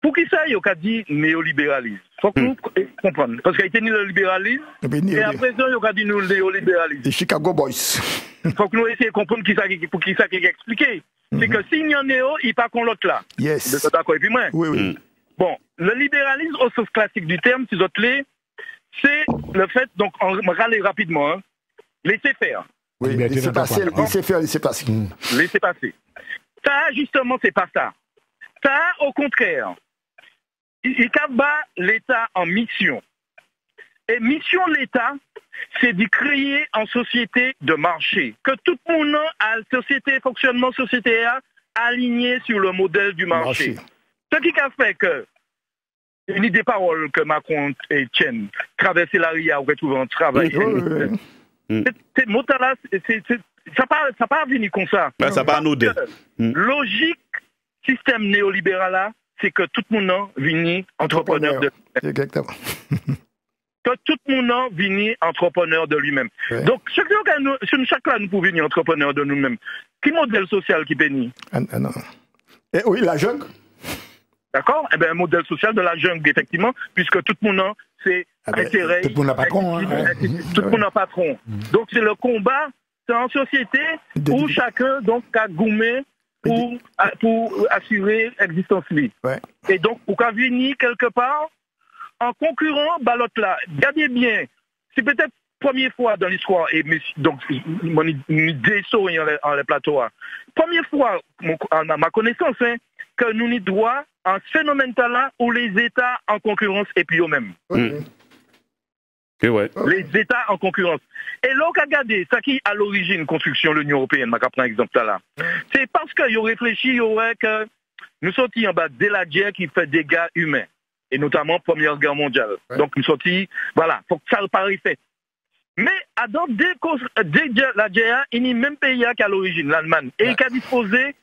Pour qui ça, il y a dit néolibéralisme. Il faut que nous comprenions. Parce qu'il y a été le libéralisme, et à présent, il y a dit nous néolibéralisme. Les Chicago Boys. Il faut que nous essayions de comprendre pour qui ça qui est expliqué. C'est que s'il y a un néo, il n'y a pas qu'on l'autre là. Yes. D'accord, et puis moi. Oui. Bon, le libéralisme au sens classique du terme, si vous êtes c'est le fait, donc, on va râler rapidement, laisser faire. Oui, laisser passer. Laisser passer. Ça, justement, c'est pas ça. Ça, au contraire, il bat l'État en mission. Et mission de l'État, c'est de créer une société de marché. Que tout le monde a une société, fonctionnement société aligné sur le modèle du marché. Ce qui a fait que, une des paroles que Macron et Chen traverser la RIA ou retrouver un travail. Ces mots-là, ça n'a pas venu comme ça. Ça pas nous dire. Logique, système néolibéral là, c'est que tout le monde vient entrepreneur de lui-même. Exactement. Que tout le monde vient entrepreneur de lui-même. Ouais. Donc, chaque fois, nous pouvons venir entrepreneur de nous-mêmes. Quel modèle social qui bénit? Non. Oui, la jungle. D'accord? Eh bien, un modèle social de la jungle, effectivement, puisque tout le monde, c'est intérêt. Tout le monde n'a patron. Tout le monde a patron. Donc, c'est le combat, c'est en société où chacun, donc, a goumé pour assurer l'existence libre. Ouais. Et donc, pour qu'à venir quelque part, en concurrent, l'autre là, regardez bien, c'est peut-être la première fois dans l'histoire, et donc, mon idée sourit en les plateaux, première fois, à ma connaissance, que nous n'y doit un phénomène là où les États en concurrence et puis eux-mêmes. Ouais. Les États en concurrence. Et là, regardez, ça qui à l'origine construction de l'Union européenne, je vais prendre un exemple là. C'est parce qu'ils ont réfléchi, il y aurait que nous sortis en bas de la guerre qui fait des dégâts humains, et notamment Première Guerre mondiale. Ouais. Donc nous sortis, voilà, faut que ça le paraît fait. Mais dès la guerre, il n'y a même pays qu'à l'origine, l'Allemagne, et qui a disposé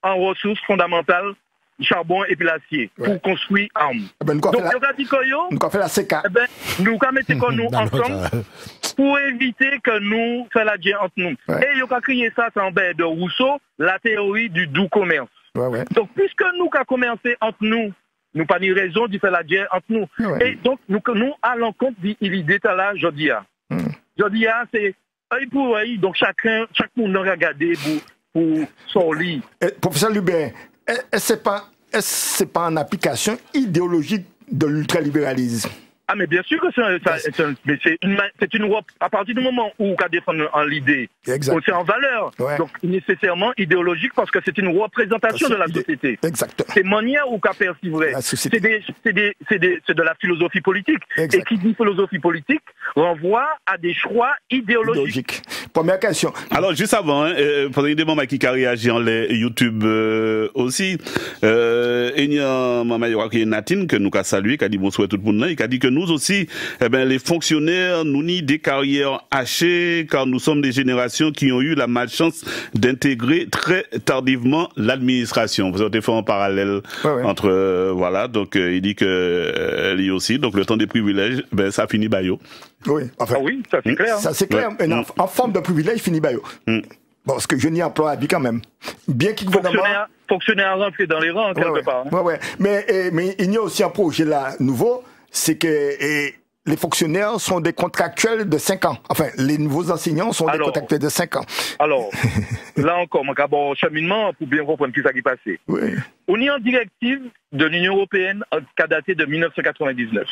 en ressources fondamentales, charbon et puis l'acier, pour construire armes. Donc, nous fait la CK. Nous mettons nous ensemble pour éviter que nous fassions la guerre entre nous. Ouais. Et nous avons créé ça, c'est en bas de Rousseau, la théorie du doux commerce. Ouais. Donc, puisque nous avons commencé entre nous, nous pas ni raison de faire la guerre entre nous. Ouais. Et donc, nous à l'encontre de l'idée là, Jodia. Jodia, c'est œil pour œil, donc chaque monde a regardé pour son lit. Professeur Lubin, est-ce que c'est pas une application idéologique de l'ultralibéralisme? Ah, mais bien sûr que c'est une Europe, à partir du moment où on défend l'idée, c'est en valeur. Ouais. Donc, nécessairement idéologique parce que c'est une représentation de la société. Exactement. C'est manière où qu'a percevrait. C'est de la philosophie politique. Exact. Et qui dit philosophie politique renvoie à des choix idéologiques. Première question. Alors, juste avant, pendant une des moments qui a réagi en YouTube aussi, il y a Maman Natine que nous avons salué, qui a dit bonsoir tout le monde, il a dit que nous aussi, les fonctionnaires, nous ni des carrières hachées, car nous sommes des générations qui ont eu la malchance d'intégrer très tardivement l'administration. Vous avez fait un parallèle entre, voilà, donc il dit que lui aussi, donc le temps des privilèges, ça finit bayo. Oui, enfin, oui, ça c'est clair. Ça c'est clair, en forme de privilège, finit bayo. Bon, parce que je n'y emploie à vie quand même. Bien qu'il fonctionnaire rentré dans les rangs, quelque part. Mais il y a aussi un projet là, nouveau, c'est que les fonctionnaires sont des contractuels de 5 ans. Enfin, les nouveaux enseignants sont des contractuels de 5 ans. Alors, là encore, mon bon cheminement pour bien comprendre ce qui s'est passé. Oui. On est en directive de l'Union européenne qui a daté de 1999.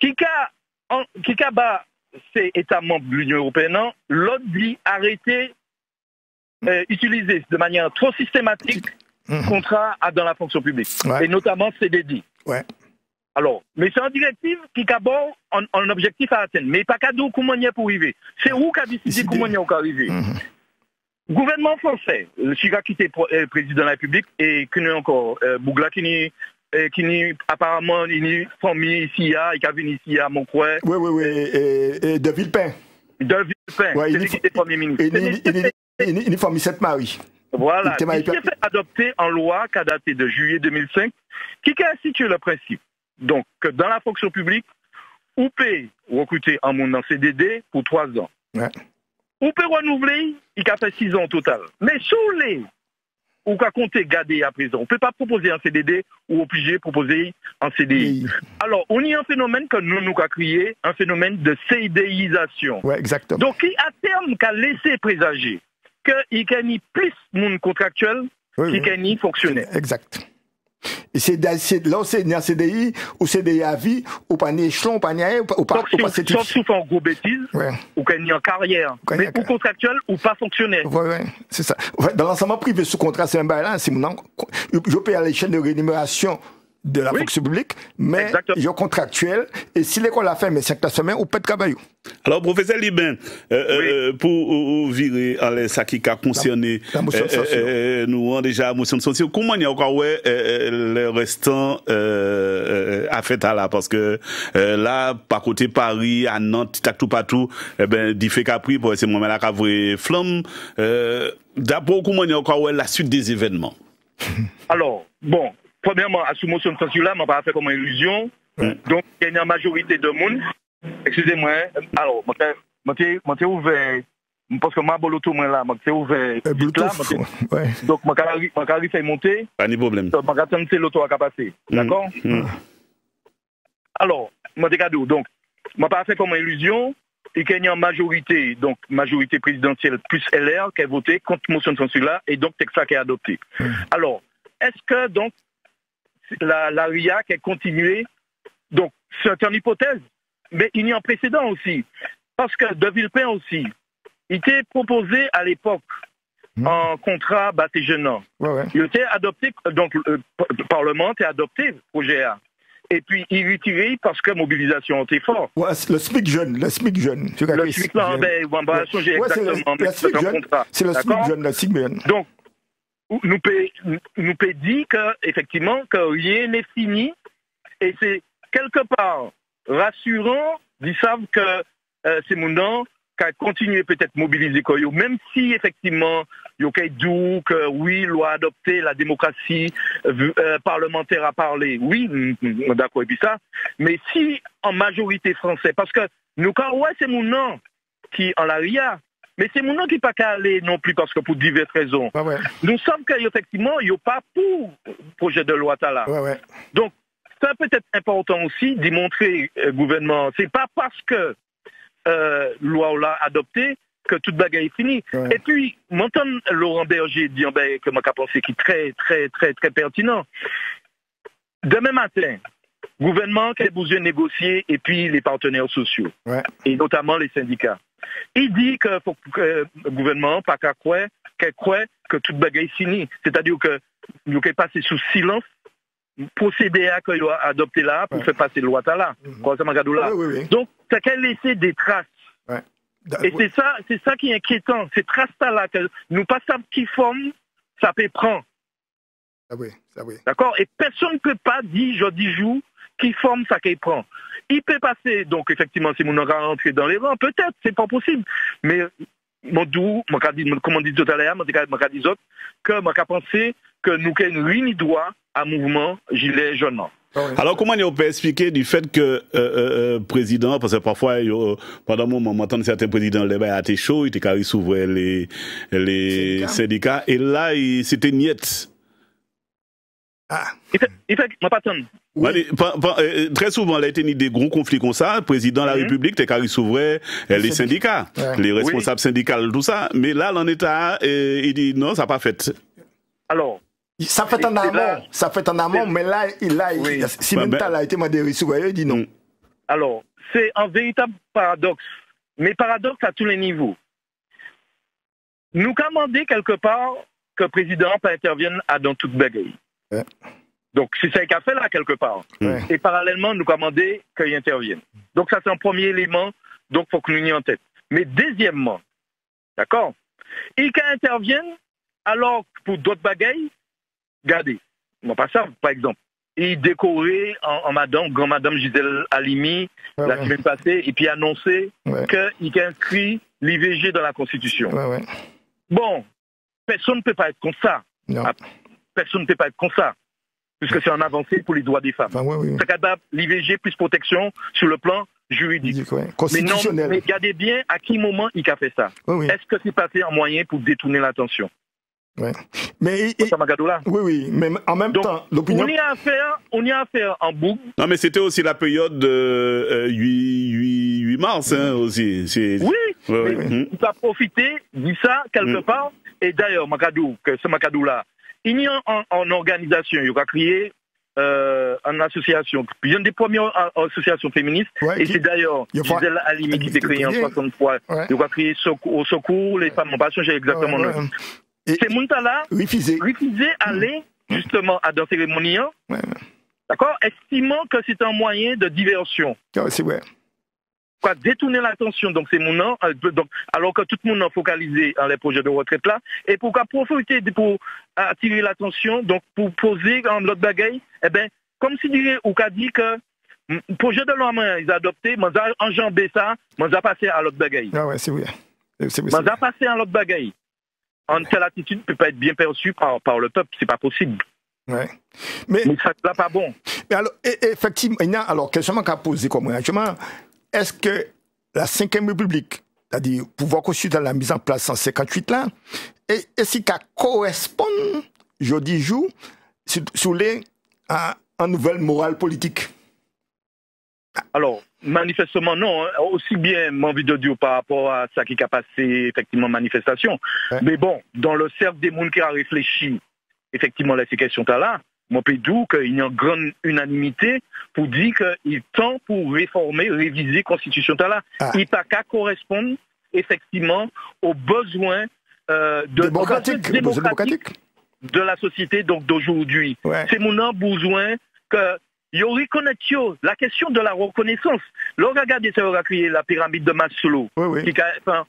Qui a ces États membres de l'Union européenne, l'autre dit arrêter utiliser de manière trop systématique contrat dans la fonction publique, et notamment CDD. Ouais. Alors, mais c'est une directive qui a un objectif à atteindre, mais pas cadeau comment y est pour arriver. C'est où qu'a décidé comment y est pour arriver. Gouvernement français, le Chirac qui était président de la République, et qui n'est encore Bougla qui n'est apparemment une famille ici, il a venu ici à Montcroix. Oui, et de Villepin. De Villepin, c'est lui qui était Premier ministre. Il est famille Sainte-Marie. Voilà, il s'est fait adopter en loi qui a daté de juillet 2005, qui a institué le principe. Donc, que dans la fonction publique, on peut recruter un monde en CDD pour 3 ans. Ouais. On peut renouveler, il a fait 6 ans au total. Mais sous les, on peut compter garder à présent. On ne peut pas proposer un CDD ou obligé de proposer un CDI. Oui. Alors, on y a un phénomène que nous avons créé, un phénomène de CDIisation. Ouais, exactement. Donc, qui à terme qu'a laissé présager qu'il y a ni plus monde contractuel qu'il y a ni fonctionnaire. Exact. Et c'est là où c'est ni un CDI, ou CDI à vie, ou pas ni échelon, ou pas ni ou pas certifié. Sauf sous en gros bêtises, ou qu'il y a en carrière, mais ou contractuel ou pas fonctionnaire. Oui, c'est ça. Dans l'enseignement privé sous contrat, c'est un bail là, c'est mon je paye à l'échelle de rémunération de la fonction publique, mais il y a contractuel, et si l'école a fait mes 5 semaines, ou pas de cabayou. Alors, professeur Libin, pour virer à ça qui a concerné nous avons déjà la motion de censure, comment il y a encore les restants à fait là, parce que là, par côté Paris, à Nantes, tout partout, d'y fait Capri, pour ces moments-là, qu'a vrai flamme. D'abord, comment il y a encore la suite des événements? Alors, bon. Premièrement, à sous motion de censure-là, je n'ai pas fait comme une illusion. Donc, il y a une majorité de monde. Excusez-moi. Alors, je suis ouvert. Parce que ma boloto, là, je suis ouvert. Donc, je vais faire monter. Pas de problème. Donc, je vais attendre l'auto à passer. D'accord? Alors, donc, je n'ai pas fait comme une illusion. Et qu'il y a une majorité, donc majorité présidentielle plus LR qui a voté contre la motion de censure-là, et donc c'est ça qui est adopté. Alors, est-ce que, donc, la RIA qui a continué, donc c'est une hypothèse, mais il y a un précédent aussi, parce que De Villepin aussi, il était proposé à l'époque un contrat bâti jeune. Il était adopté, donc le Parlement a adopté le projet A. Et puis il retiré parce que mobilisation était forte. Ouais, le SMIC jeune. Le SMIC là, on va changer exactement. C'est le SMIC jeune, le SMIC jeune. Donc, nous peut dire qu'effectivement, que rien n'est fini, et c'est quelque part rassurant, ils savent que c'est mon nom qui a continué peut-être mobiliser, même si effectivement, il y a d'où que oui, loi adoptée, la démocratie parlementaire a parlé, oui, d'accord, et puis ça, mais si en majorité français, parce que nous, quand ouais, c'est mon nom qui en la RIA, mais c'est mon nom qui n'est pas calé non plus parce que pour diverses raisons. Nous savons qu'effectivement, il n'y a pas pour projet de loi là. Donc, c'est peut-être important aussi d'y montrer gouvernement. C'est pas parce que loi l'a adoptée que toute bagarre est finie. Et puis, m'entend Laurent Berger dire que moi, pensé qui est très, très, très, très pertinent. Demain matin, gouvernement qui a besoin de négocier et puis les partenaires sociaux, et notamment les syndicats. Il dit que le gouvernement pas qu'à croire que toute bagaille est finie. C'est-à-dire que nous avons passé sous silence procédé à qu'il a adopté là pour faire passer le loi là. Donc, ça qu'elle laissé des traces. Et c'est ça qui est inquiétant. Ces traces-là que nous pas savons qui forme, ça peut prendre. D'accord? Et personne ne peut pas dire, je dis jour, qui forme ça qu'il prend. Il peut passer, donc effectivement, si mon aura rentré dans les rangs, peut-être, c'est pas possible. Mais, comme on dit tout à l'heure, je dis que je pense que nous avons une droit à mouvement gilet jaune. Alors, comment on peut expliquer du fait que président, parce que parfois, pendant un moment, on entend certains présidents, les bails étaient chauds, ils étaient carrés s'ouvrir les syndicats, et là, c'était niette. Il fait, ma patronne. Oui. Très souvent, il a été des gros conflits comme ça. Le président de la République, t'es carré s'ouvrait les syndicats, les responsables syndicaux, tout ça. Mais là, l'en État, il dit non, ça n'a pas fait. Alors. Ça fait en amont, mais là, si même temps a été modéré, il dit non. Alors, c'est un véritable paradoxe. Mais paradoxe à tous les niveaux. Nous commandons quelque part que le président intervienne dans toute bagaille. Ouais. Donc, c'est ça qu'il a fait là, quelque part. Ouais. Et parallèlement, nous commandons qu'il intervienne. Donc, ça, c'est un premier élément. Donc, il faut que nous ayons en tête. Mais deuxièmement, d'accord, il intervienne alors pour d'autres bagailles, regardez, non pas ça, par exemple. Il décorait en grand-madame Gisèle Halimi la semaine passée et puis annoncé qu'il a inscrit l'IVG dans la Constitution. Bon, personne ne peut pas être comme ça. Non. Personne ne peut pas être comme ça. Puisque c'est en avancée pour les droits des femmes. C'est capable l'IVG plus protection sur le plan juridique. Constitutionnel. Mais regardez bien à quel moment il a fait ça. Est-ce que c'est passé en moyen pour détourner l'attention? Mais mais en même temps, l'opinion. On y a affaire en boucle. Non, mais c'était aussi la période de 8 mars aussi. Il va profiter de ça quelque part. Et d'ailleurs, ce Macadou-là, il y a en organisation, il a créé une association, une des premières associations féministes, et c'est d'ailleurs Gisèle Halimi qui s'est créée en 63. Il a créé Au Secours, les femmes en passion, j'ai exactement le nom. Ces gens-là refusaient aller justement à la cérémonie, d'accord, estimant que c'est un moyen de diversion. C'est vrai. Quoi, détourner l'attention, donc c'est mon alors que tout le monde a focalisé dans les projets de retraite là, et pourquoi profiter pour attirer l'attention, donc pour poser en l'autre bagaille, comme si dirait ou qu'a dit que le projet de loi ils adopté, mais enjambé ça, mais ça passé à l'autre bagaille. C'est vrai. Ça passé à l'autre bagaille. En telle attitude ne peut pas être bien perçue par le peuple, c'est pas possible. Mais ça n'est pas bon. Mais alors, effectivement, alors, question qu'a posé comme réagement, est-ce que la 5e République, c'est-à-dire le pouvoir constitutionnel la mise en place en 58 là, est-ce qu'elle correspond, je dis jour, sur les en nouvelle morale politique? Alors, manifestement non, aussi bien j'ai envie de dire par rapport à ça qui a passé effectivement manifestation. Mais bon, dans le cercle des gens qui a réfléchi effectivement à ces questions-là, mon pays d'où qu'il y a une grande unanimité pour dire qu'il tend pour réformer, réviser la Constitution-là. Il n'y a pas qu'à correspondre effectivement aux besoins démocratiques de la société d'aujourd'hui. C'est mon besoin que la question de la reconnaissance. Lorsque regardez ça, on a créé la pyramide de Maslow, qui a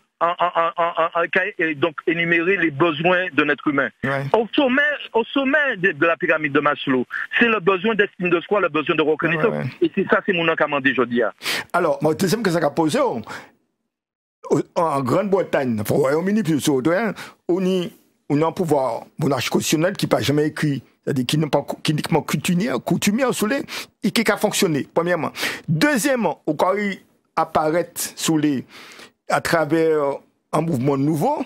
donc énuméré les besoins de l'être humain. Au sommet de la pyramide de Maslow, c'est le besoin d'estime de soi, le besoin de reconnaissance. Et c'est ça, c'est mon commandé aujourd'hui. Alors, mon deuxième que ça a posé, en Grande-Bretagne, au Royaume-Uni, on a un pouvoir monarchique constitutionnel qui n'a pas écrit, c'est-à-dire qui n'est pas uniquement coutumier et qui a fonctionné, premièrement. Deuxièmement, au cas où il apparaît à travers un mouvement nouveau,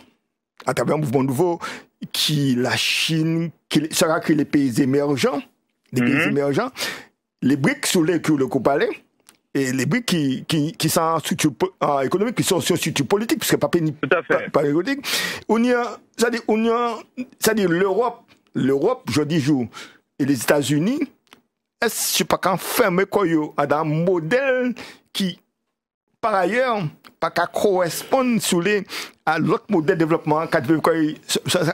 qui la Chine, qui sera que les pays émergents, les BRICS sur lesquels le coup parlait, et les BRICS qui sont en structure économique, qui sont sur structure politique, puisque pas périodique. C'est-à-dire l'Europe, je dis jour, et les États-Unis, est-ce que pas qu'en fermer quoi dans un modèle qui, par ailleurs, pas qu'à correspondre à l'autre modèle de développement,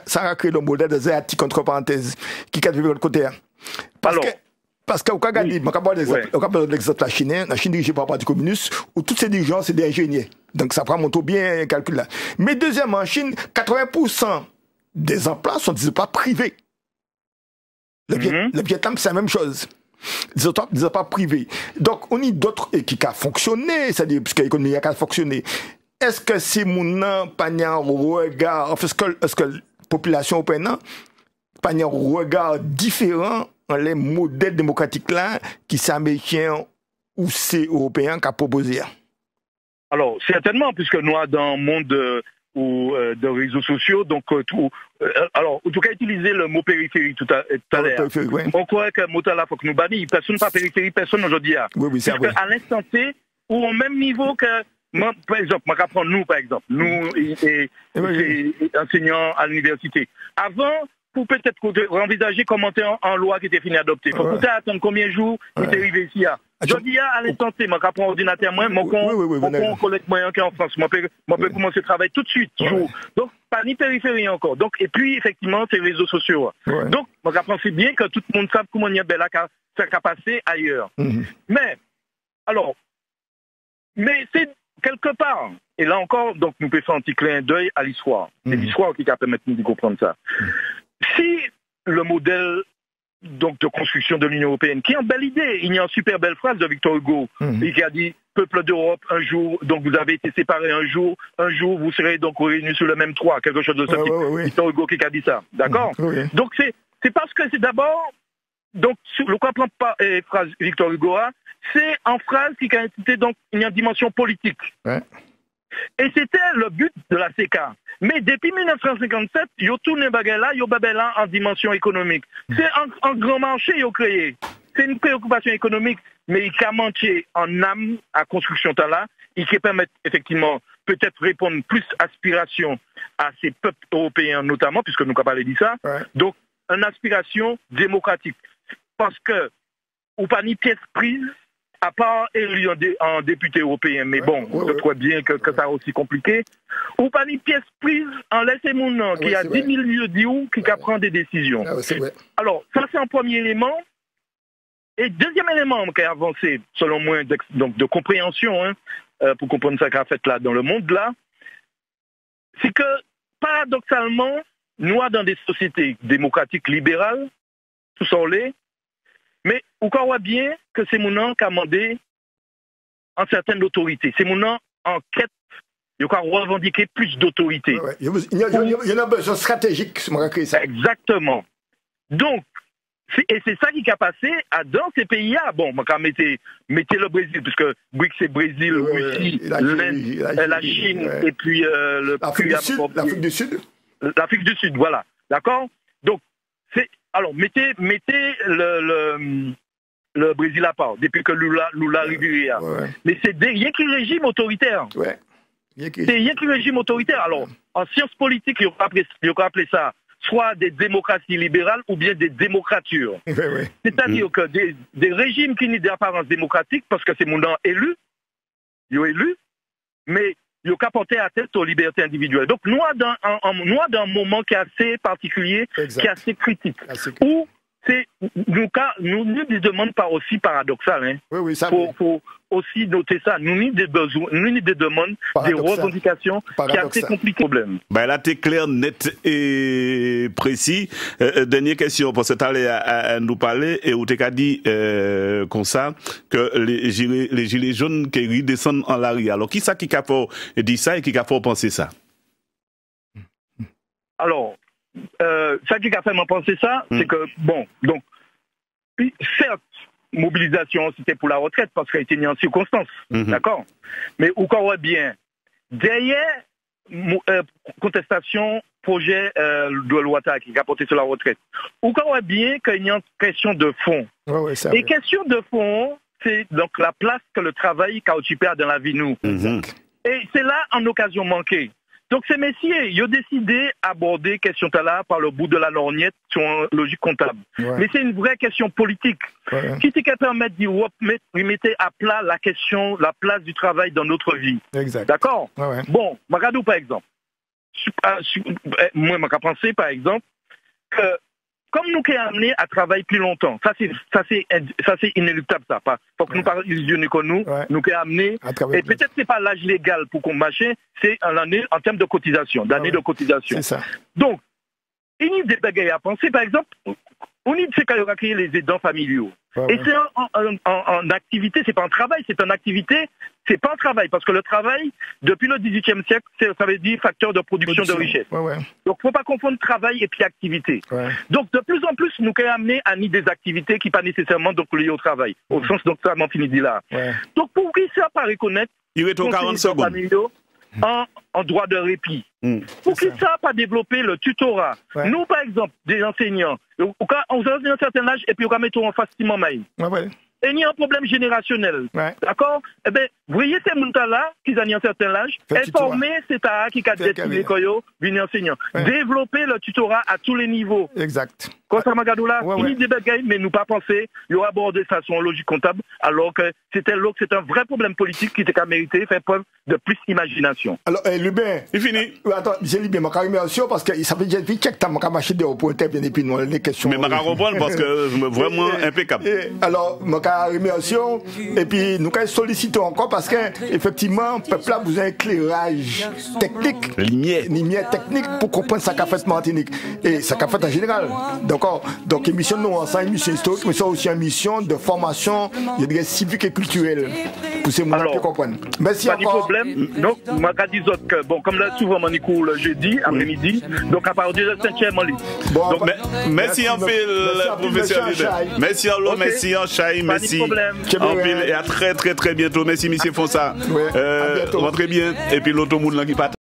ça a créé le modèle des asiatiques, entre parenthèses, qui a de l'autre côté. Parce que, on l'exemple la Chine dirigée par le Parti communiste, où tous ces dirigeants, c'est des ingénieurs. Donc, ça prend mon tour bien calculé là. Mais deuxièmement, en Chine, 80% des emplois sont des emplois privés. Le Vietnam, c'est la même chose. Des emplois privés. Donc, on a d'autres qui ont fonctionné, c'est-à-dire, puisque l'économie a fonctionné. Est-ce que c'est mon panier regard, est-ce que la population européenne panier regard différent dans les modèles démocratiques là, qui sont américains ou c'est européens qui a proposé? Alors, certainement, puisque nous, dans le monde ou de réseaux sociaux. Donc, alors, en tout cas, utiliser le mot périphérie tout à l'heure. Ouais. On croit que le mot là, faut que nous bannissions. Personne pas périphérie, personne aujourd'hui. Oui, c'est vrai. À l'instant T, ou au même niveau que, moi, par exemple, moi, j'apprends nous, par exemple, nous, et enseignants à l'université. Avant, pour peut-être envisager commenter en loi qui était fini adoptée. Il faut peut-être attendre combien de jours il est arrivé ici. Je dis à l'instant T, moi, j'apprends ordinateur, moi, mon collègue moyen qui est en France, moi, peux commencer à travailler tout de suite. Donc, pas ni périphérie encore. Donc, et puis, effectivement, c'est les réseaux sociaux. Donc, moi, j'apprends c'est bien que tout le monde sache comment il y a ça a passé ailleurs. Mais, alors, mais c'est quelque part, et là encore, donc nous pouvons faire un petit clin d'œil à l'histoire. C'est l'histoire qui va permettre de comprendre ça. Si le modèle donc de construction de l'Union européenne, qui est une belle idée, il y a une super belle phrase de Victor Hugo, qui a dit « Peuple d'Europe, un jour, donc vous avez été séparés un jour vous serez donc réunis sur le même toit », quelque chose de ce type. Victor Hugo qui a dit ça, d'accord? Donc c'est parce que c'est d'abord, donc le comprend pas phrase Victor Hugo, c'est en phrase qui a été donc une dimension politique. Et c'était le but de la CECA. Mais depuis 1957, il y a tout le bagage là, il y a en dimension économique. C'est un grand marché qu'ils ont créé. C'est une préoccupation économique, mais il a manqué en âme à construction là, et qui permet effectivement peut-être répondre plus aspiration à ces peuples européens notamment, puisque nous avons parlé de ça. Donc, une aspiration démocratique. Parce que, ou pas ni pièce prise, à part élu en député européen, mais bon, je crois bien que ça aussi compliqué. Ou pas ni pièce prise en laissant mon nom, qui a 10 000 lieux d'IO, qui prend des décisions. Alors, ça c'est un premier élément. Et deuxième élément qui a avancé, selon moi, donc de compréhension, pour comprendre ça qu'a fait là dans le monde là, c'est que, paradoxalement, nous, dans des sociétés démocratiques libérales, tout ça l'est, mais on voit bien que c'est mon nom qui a demandé en certaines autorités. C'est mon nom en quête, il a revendiquer plus d'autorité. Il y a un besoin stratégique, ça. Exactement. Donc, et c'est ça qui a passé dans ces pays-là. Bon, moi, quand mettez le Brésil, puisque BRICS c'est Brésil, Russie, la Chine, et puis l'Afrique du Sud. L'Afrique du Sud, voilà. D'accord? Donc, alors, mettez le Brésil à part, depuis que Lula arrivé. Mais c'est rien qu'un régime autoritaire. C'est rien qu'un régime autoritaire. Alors, en sciences politiques, il y aura appelé ça soit des démocraties libérales ou bien des démocratures. C'est-à-dire que des régimes qui n'ont d'apparence démocratique, parce que c'est mon nom élu, mais il a porté à tête aux libertés individuelles. Donc, nous, dans un moment qui est assez particulier, qui est assez critique, où nous ne demandons pas aussi paradoxal. Faut aussi noter ça. Nous avons des besoins, nous avons des demandes, des revendications qui sont assez compliquées. Là, tu es clair, net et précis. Dernière question, pour cette année à nous parler, et où tu as dit comme ça, que les gilets jaunes qui redescendent en l'arrière. Alors, qui ça qui a fait dire ça et qui a fait penser ça? Alors, ça qui a fait m'en penser ça, c'est que, bon, donc, certes, mobilisation, c'était pour la retraite parce qu'elle était mise en circonstance, d'accord? Mais où qu'on voit bien, derrière contestation, projet de loi qui a porté sur la retraite, où qu'on voit bien qu'il y a une question de fond. Et question de fond, c'est donc la place que le travail a occupé dans la vie nous. Et c'est là en occasion manquée. Donc ces messieurs, ils ont décidé d'aborder question là par le bout de la lorgnette sur une logique comptable. Mais c'est une vraie question politique. Qui te permet de remettre à plat la question, la place du travail dans notre vie. D'accord? Bon, Magadou par exemple. Moi, je pensé par exemple que comme nous sommes amenés à travailler plus longtemps, ça c'est inéluctable ça. Faut que nous parlions illusionnés comme nous sommes amenés, et peut-être c'est pas l'âge légal pour qu'on marche, c'est en termes de cotisation, d'années de cotisation. C'est ça. Donc, il y a des bagailles à penser, par exemple, on dit c'est qu'il y aura créé les aidants familiaux. Et c'est en activité, c'est pas un travail, c'est en activité, c'est pas un travail, parce que le travail, depuis le XVIIIe siècle, ça veut dire facteur de production de richesse. Donc, faut pas confondre travail et puis activité. Donc, de plus en plus, nous sommes amenés à des activités qui pas nécessairement donc liées au travail, au sens donc ça m'en finit dit là. Donc, pour qui ça pas reconnaître, il est au 40 secondes. en droit de répit. Pour qui ça pas développer le tutorat? Nous, par exemple, des enseignants, on a un certain âge et puis on va mettre en facilement mail. Et il y a un problème générationnel. D'accord? Eh bien, vous voyez ces gens-là, qui ont un certain âge, informer cet art qui a destiné venir enseignant. Développer le tutorat à tous les niveaux. Exact. Quand ça m'a gardé là, il des bagailles, mais nous pas penser, il y aura abordé ça sur logique comptable, alors que c'est un vrai problème politique qui était qu'à mériter, faire preuve de plus d'imagination. Alors, Lubin. Il finit. Attends, M. Lubin, je vais remercier parce que ça fait déjà vite que tu as marché de haut pour intervenir et puis nous, les questions. Mais je vais reprendre parce que vraiment impeccable. Alors, je vais remercier et puis nous allons solliciter encore parce que, effectivement, le peuple a besoin d'éclairage technique. Lumière technique pour comprendre ce qu'a fait Martinique et ce qu'a fait en général. Donc, émission nous ensemble, émission historique, mais ça aussi une mission de formation, civique et culturelle. Pour ces gens-là qui comprennent. Merci pas encore. Pas de problème. Donc, je dis que, bon, comme là, souvent, mon cours le jeudi, après-midi, donc à partir de 5e en ligne. Bon, donc, merci en fait, le professeur. Merci en l'eau, merci en Chai, merci en pile, et à très bientôt. Merci, monsieur Fonsa. Rentrez bien, et puis l'autre monde là qui part.